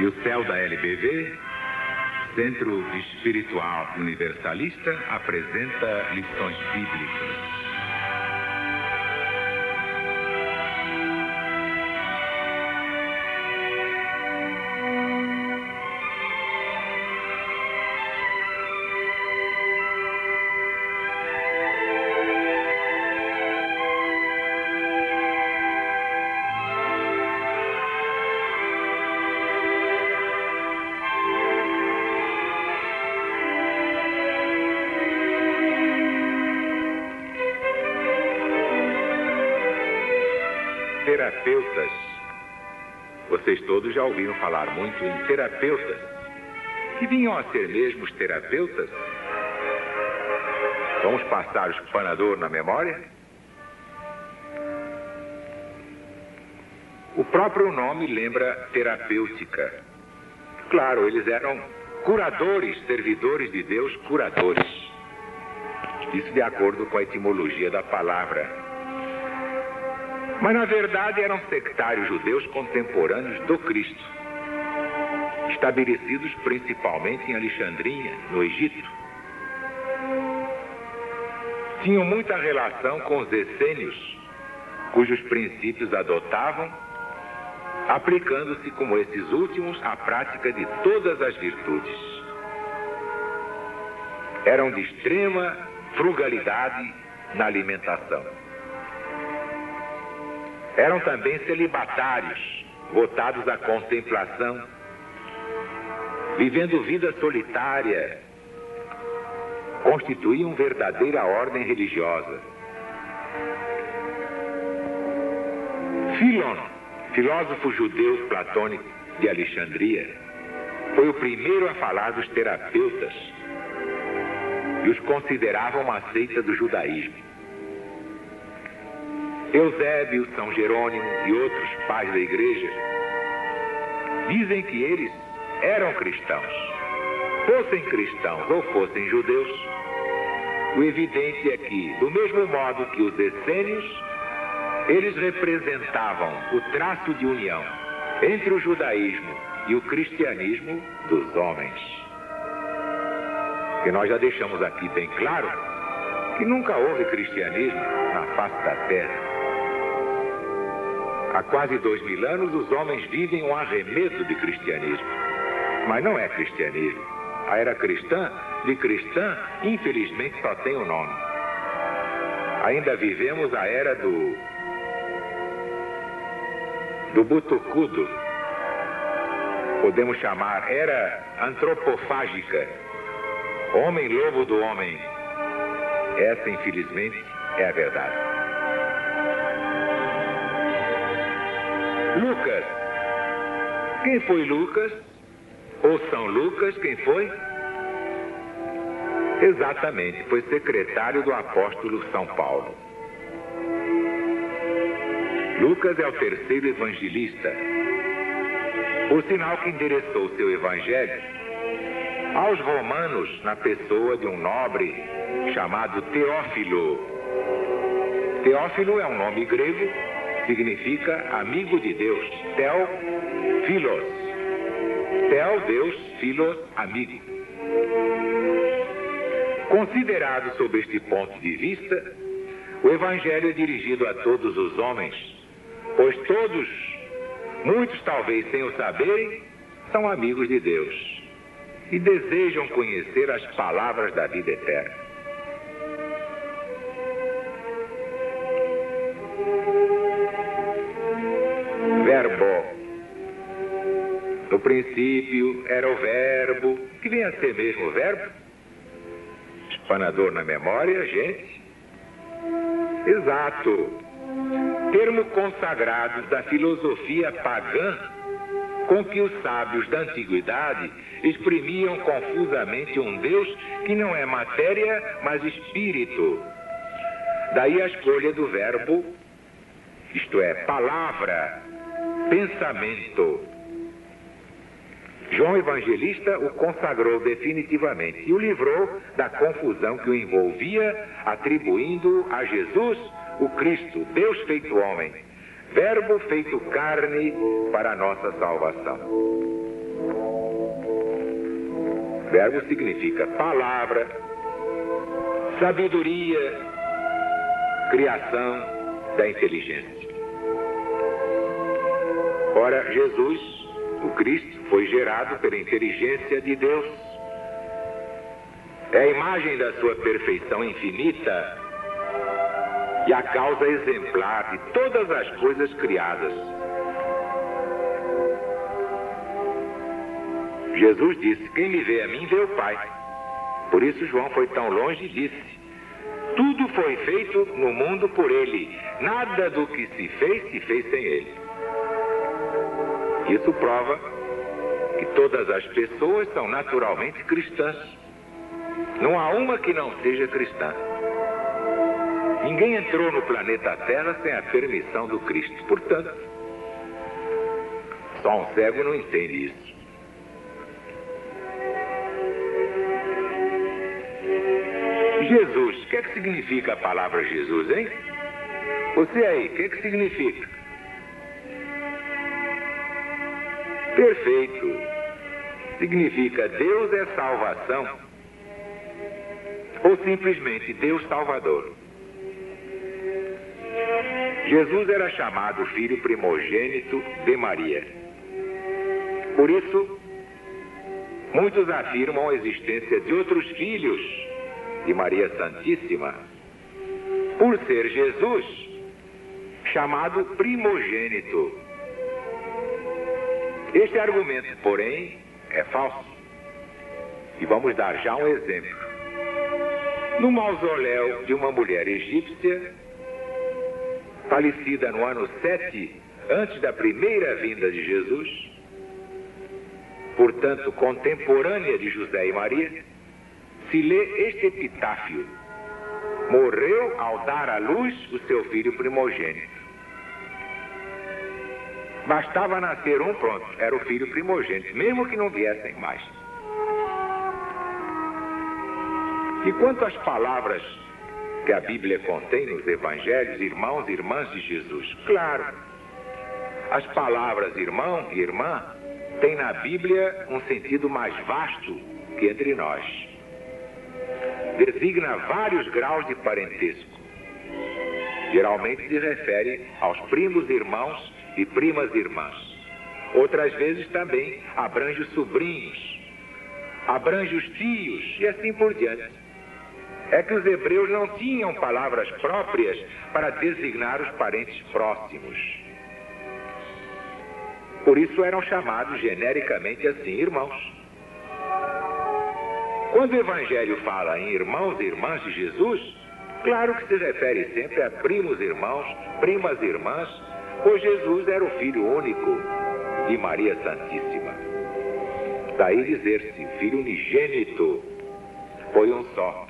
E o CEL da LBV, Centro Espiritual Universalista, apresenta lições bíblicas. Terapeutas. Vocês todos já ouviram falar muito em terapeutas, que vinham a ser mesmo os terapeutas. Vamos passar o espanador na memória? O próprio nome lembra terapêutica. Claro, eles eram curadores, servidores de Deus, curadores. Isso de acordo com a etimologia da palavra. Mas, na verdade, eram sectários judeus contemporâneos do Cristo, estabelecidos principalmente em Alexandria, no Egito. Tinham muita relação com os essênios, cujos princípios adotavam, aplicando-se, como esses últimos, à prática de todas as virtudes. Eram de extrema frugalidade na alimentação. Eram também celibatários, votados à contemplação, vivendo vida solitária, constituíam verdadeira ordem religiosa. Filon, filósofo judeu platônico de Alexandria, foi o primeiro a falar dos terapeutas e os considerava uma seita do judaísmo. Eusébio, São Jerônimo e outros pais da igreja dizem que eles eram cristãos. Fossem cristãos ou fossem judeus, o evidente é que, do mesmo modo que os essênios, eles representavam o traço de união entre o judaísmo e o cristianismo dos homens. E nós já deixamos aqui bem claro que nunca houve cristianismo na face da terra. Há quase 2000 anos, os homens vivem um arremedo de cristianismo. Mas não é cristianismo. A era cristã, de cristã, infelizmente só tem o nome. Ainda vivemos a era do butucudo. Podemos chamar era antropofágica. Homem-lobo do homem. Essa, infelizmente, é a verdade. Lucas. Quem foi Lucas? Ou São Lucas, quem foi? Exatamente, foi secretário do apóstolo São Paulo. Lucas é o terceiro evangelista, por sinal que endereçou seu evangelho aos romanos na pessoa de um nobre chamado Teófilo. Teófilo é um nome grego, significa amigo de Deus. Theophilos. Theo, Deus, Philos, amigo. Considerado sob este ponto de vista, o Evangelho é dirigido a todos os homens, pois todos, muitos talvez sem o saberem, são amigos de Deus e desejam conhecer as palavras da vida eterna. Verbo. No princípio era o verbo, que vem a ser mesmo o verbo. Espanador na memória, gente. Exato. Termo consagrado da filosofia pagã, com que os sábios da antiguidade exprimiam confusamente um Deus que não é matéria, mas espírito. Daí a escolha do verbo, isto é, palavra, pensamento. João Evangelista o consagrou definitivamente e o livrou da confusão que o envolvia, atribuindo a Jesus o Cristo, Deus feito homem, Verbo feito carne para a nossa salvação. Verbo significa palavra, sabedoria, criação da inteligência. Ora, Jesus, o Cristo, foi gerado pela inteligência de Deus. É a imagem da sua perfeição infinita e a causa exemplar de todas as coisas criadas. Jesus disse: quem me vê a mim, vê o Pai. Por isso João foi tão longe e disse: tudo foi feito no mundo por ele. Nada do que se fez sem ele. Isso prova que todas as pessoas são naturalmente cristãs. Não há uma que não seja cristã. Ninguém entrou no planeta Terra sem a permissão do Cristo. Portanto, só um cego não entende isso. Jesus, o que é que significa a palavra Jesus, hein? Você aí, o que é que significa? Perfeito. Significa Deus é salvação. Ou simplesmente Deus Salvador. Jesus era chamado filho primogênito de Maria. Por isso, muitos afirmam a existência de outros filhos de Maria Santíssima, por ser Jesus chamado primogênito. Este argumento, porém, é falso. E vamos dar já um exemplo. No mausoléu de uma mulher egípcia, falecida no ano 7 antes da primeira vinda de Jesus, portanto contemporânea de José e Maria, se lê este epitáfio: morreu ao dar à luz o seu filho primogênito. Bastava nascer um, pronto, era o filho primogênito, mesmo que não viessem mais. E quanto às palavras que a Bíblia contém nos evangelhos, irmãos e irmãs de Jesus, claro, as palavras irmão e irmã têm na Bíblia um sentido mais vasto que entre nós. Designa vários graus de parentesco. Geralmente se refere aos primos irmãos e primas irmãs. Outras vezes também abrange os sobrinhos, abrange os tios e assim por diante. É que os hebreus não tinham palavras próprias para designar os parentes próximos. Por isso eram chamados genericamente assim, irmãos. Quando o Evangelho fala em irmãos e irmãs de Jesus, claro que se refere sempre a primos irmãos, primas irmãs, pois Jesus era o Filho único de Maria Santíssima. Daí dizer-se filho unigênito, foi um só.